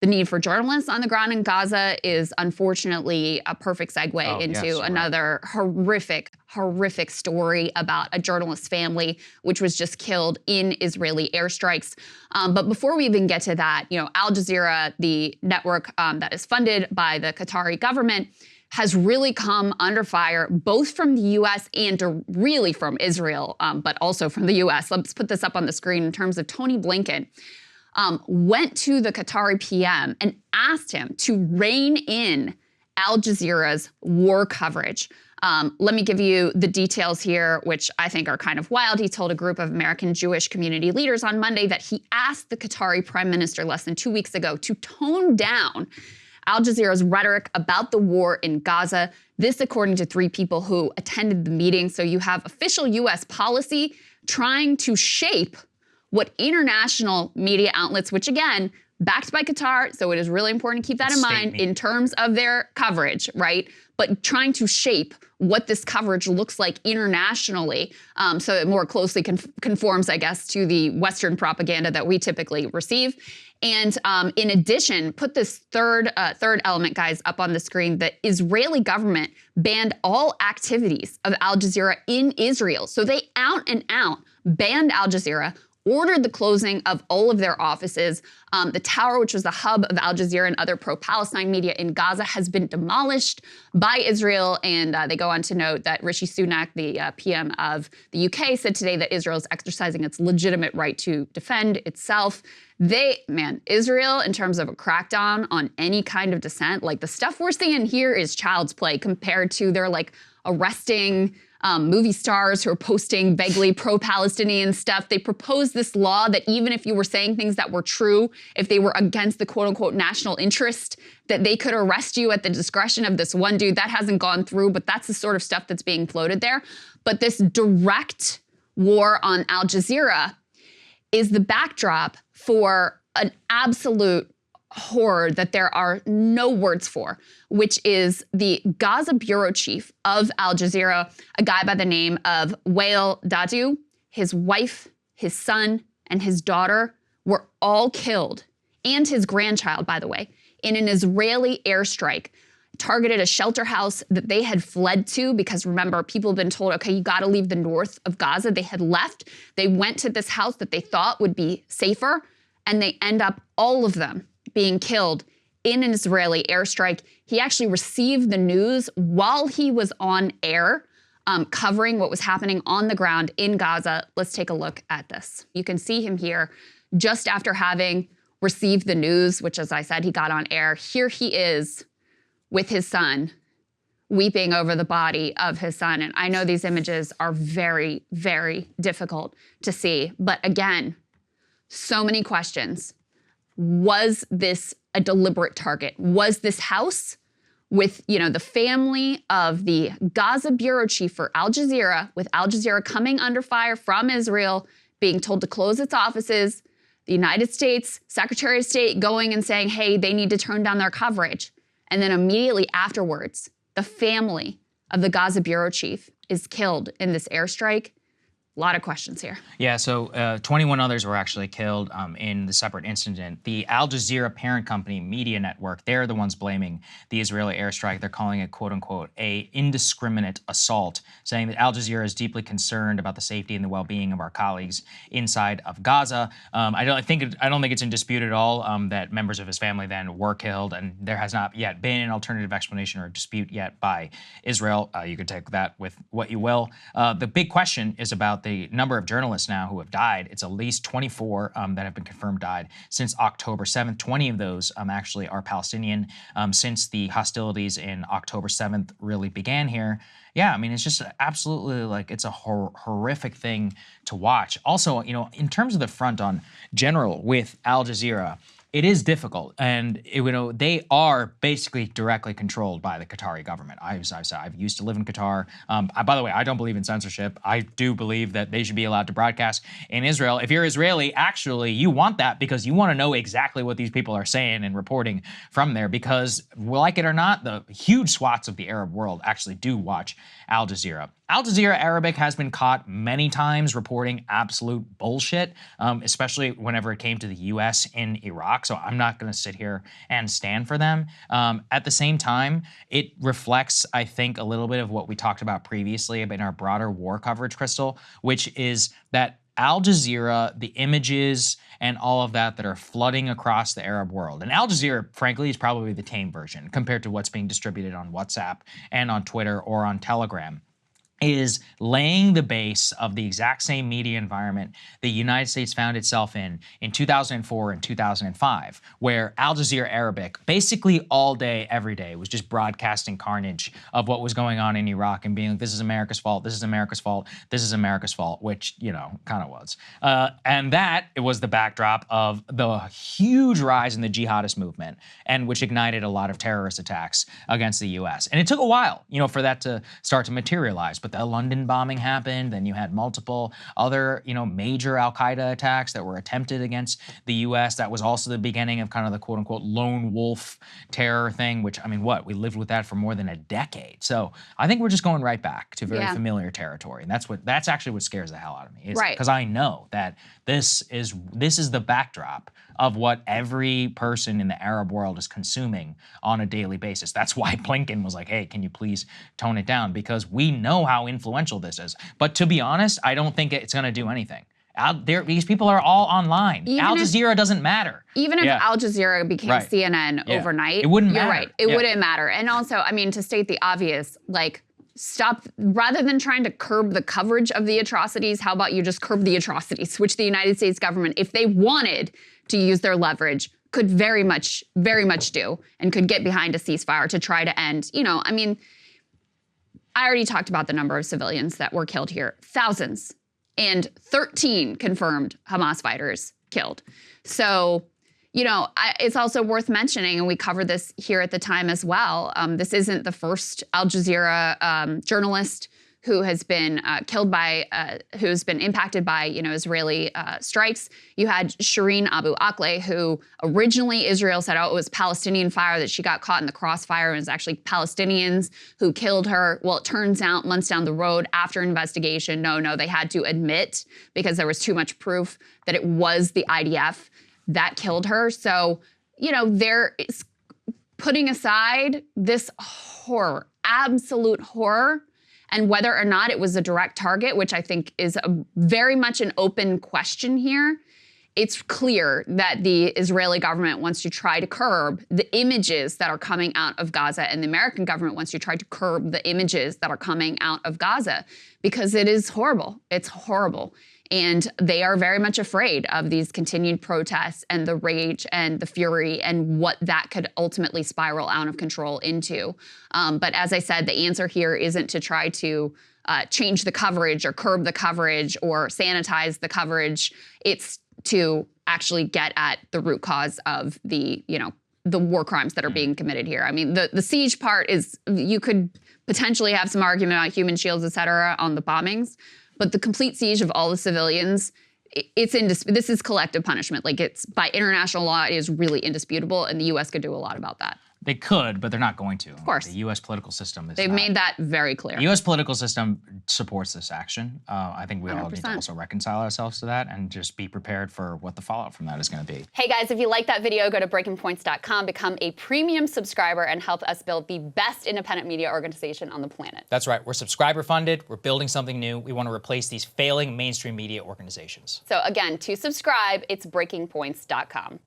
the need for journalists on the ground in Gaza is unfortunately a perfect segue into another horrific story about a journalist's family, which was just killed in Israeli airstrikes. But before we even get to that, Al Jazeera, the network that is funded by the Qatari government, has really come under fire, both from the U.S. and really from Israel, but also from the U.S. Let's put this up on the screen in terms of Tony Blinken. Went to the Qatari PM and asked him to rein in Al Jazeera's war coverage. Let me give you the details here, which I think are kind of wild. He told a group of American Jewish community leaders on Monday that he asked the Qatari prime minister less than 2 weeks ago to tone down Al Jazeera's rhetoric about the war in Gaza. This, according to 3 people who attended the meeting. So you have official U.S. policy trying to shape what international media outlets, which again, backed by Qatar, so it is really important to keep that in mind in terms of their coverage, right? But trying to shape what this coverage looks like internationally, so it more closely conforms, I guess, to the Western propaganda that we typically receive. And in addition, put this third element, guys, up on the screen. The Israeli government banned all activities of Al Jazeera in Israel. So they out and out banned Al Jazeera, ordered the closing of all of their offices. The tower, which was the hub of Al Jazeera and other pro-Palestine media in Gaza, has been demolished by Israel. And they go on to note that Rishi Sunak, the PM of the UK, said today that Israel is exercising its legitimate right to defend itself. Israel, in terms of a crackdown on any kind of dissent, like the stuff we're seeing here is child's play compared to their arresting movie stars who are posting vaguely pro-Palestinian stuff. They proposed this law that even if you were saying things that were true, if they were against the quote-unquote national interest, that they could arrest you at the discretion of this one dude. That hasn't gone through, but that's the sort of stuff that's being floated there. But this direct war on Al Jazeera is the backdrop for an absolute horror that there are no words for, which is the Gaza bureau chief of Al Jazeera, a guy by the name of Wael Dadu. His wife, his son, and his daughter were all killed, and his grandchild, by the way, in an Israeli airstrike targeted a shelter house that they had fled to, because remember, people have been told, okay, you got to leave the north of Gaza. They had left. They went to this house that they thought would be safer, and they end up, all of them, being killed in an Israeli airstrike. He actually received the news while he was on air, covering what was happening on the ground in Gaza. Let's take a look at this. You can see him here just after having received the news, which, as I said, he got on air. Here he is with his son, weeping over the body of his son. And I know these images are very, very difficult to see. But again, so many questions. Was this a deliberate target? Was this house with, the family of the Gaza bureau chief for Al Jazeera, with Al Jazeera coming under fire from Israel, being told to close its offices, the United States Secretary of State going and saying, hey, they need to turn down their coverage. And then immediately afterwards, the family of the Gaza bureau chief is killed in this airstrike. A lot of questions here. Yeah, so 21 others were actually killed in the separate incident. The Al Jazeera parent company media network, they're the ones blaming the Israeli airstrike. They're calling it, quote unquote, a indiscriminate assault, saying that Al Jazeera is deeply concerned about the safety and the well-being of our colleagues inside of Gaza. I don't think it's in dispute at all that members of his family then were killed, and there has not yet been an alternative explanation or dispute yet by Israel. You can take that with what you will. The big question is about the number of journalists now who have died. It's at least 24 that have been confirmed died since October 7th. 20 of those actually are Palestinian since the hostilities in October 7th really began here. Yeah, I mean, it's just absolutely it's a horrific thing to watch. Also, in terms of the front on general with Al Jazeera, it is difficult, and they are basically directly controlled by the Qatari government. I've used to live in Qatar. By the way, I don't believe in censorship. I do believe that they should be allowed to broadcast in Israel. If you're Israeli, actually, you want that because you want to know exactly what these people are saying and reporting from there. Because, like it or not, the huge swaths of the Arab world actually do watch Al Jazeera. Al Jazeera Arabic has been caught many times reporting absolute bullshit, especially whenever it came to the U.S. in Iraq. So I'm not going to sit here and stand for them. At the same time, it reflects, I think, a little bit of what we talked about previously in our broader war coverage, Krystal, which is that Al Jazeera, the images and all of that are flooding across the Arab world. And Al Jazeera, frankly, is probably the tame version compared to what's being distributed on WhatsApp and on Twitter or on Telegram, is laying the base of the exact same media environment the United States found itself in 2004 and 2005, where Al Jazeera Arabic basically all day, every day was just broadcasting carnage of what was going on in Iraq and being like, this is America's fault, this is America's fault, this is America's fault, which, you know, kind of was. And that, it was the backdrop of the huge rise in the jihadist movement, and which ignited a lot of terrorist attacks against the US. And it took a while, you know, for that to start to materialize. But the London bombing happened, then you had multiple other, you know, major al-Qaeda attacks that were attempted against the US. That was also the beginning of kind of the quote unquote lone wolf terror thing, which, I mean, we lived with that for more than a decade. So I think we're just going right back to very familiar territory. And that's actually what scares the hell out of me. Right. Because I know that this is the backdrop of what every person in the Arab world is consuming on a daily basis. That's why Blinken was like, hey, can you please tone it down? Because we know how influential this is. But to be honest, I don't think it's going to do anything. These people are all online. Al Jazeera doesn't matter. Even if Al Jazeera became CNN overnight, it wouldn't matter. You're right. It wouldn't matter. And also, I mean, to state the obvious, like, stop, rather than trying to curb the coverage of the atrocities, how about you just curb the atrocities, which the United States government, if they wanted to use their leverage, could very much do, and could get behind a ceasefire to try to end, you know, I mean, I already talked about the number of civilians that were killed here, thousands, and 13 confirmed Hamas fighters killed. So, you know, it's also worth mentioning, and we covered this here at the time as well, this isn't the first Al Jazeera journalist who has been killed by, who's been impacted by, you know, Israeli strikes. You had Shireen Abu Akleh, who originally Israel said, oh, it was Palestinian fire, that she got caught in the crossfire. It was actually Palestinians who killed her. Well, it turns out months down the road after investigation, no, they had to admit, because there was too much proof, that it was the IDF that killed her. So, you know, there is, putting aside this horror, absolute horror, and whether or not it was a direct target, which I think is very much an open question here, it's clear that the Israeli government wants to try to curb the images that are coming out of Gaza, and the American government wants to try to curb the images that are coming out of Gaza, because it is horrible. It's horrible. And they are very much afraid of these continued protests and the rage and the fury and what that could ultimately spiral out of control into. But as I said, the answer here isn't to try to change the coverage or curb the coverage or sanitize the coverage. It's to actually get at the root cause of the, you know, the war crimes that are being committed here. I mean, the siege part is, you could potentially have some argument about human shields, et cetera, on the bombings. But the complete siege of all the civilians, this is collective punishment. Like, it's, by international law, it is really indisputable, and the U.S. could do a lot about that. They could, but they're not going to. Of course. The U.S. political system is They've made that very clear. The U.S. political system supports this action. I think we 100%. all need to also reconcile ourselves to that and just be prepared for what the fallout from that is going to be. Hey guys, if you like that video, go to breakingpoints.com, become a premium subscriber, and help us build the best independent media organization on the planet. That's right. We're subscriber funded. We're building something new. We want to replace these failing mainstream media organizations. So again, to subscribe, it's breakingpoints.com.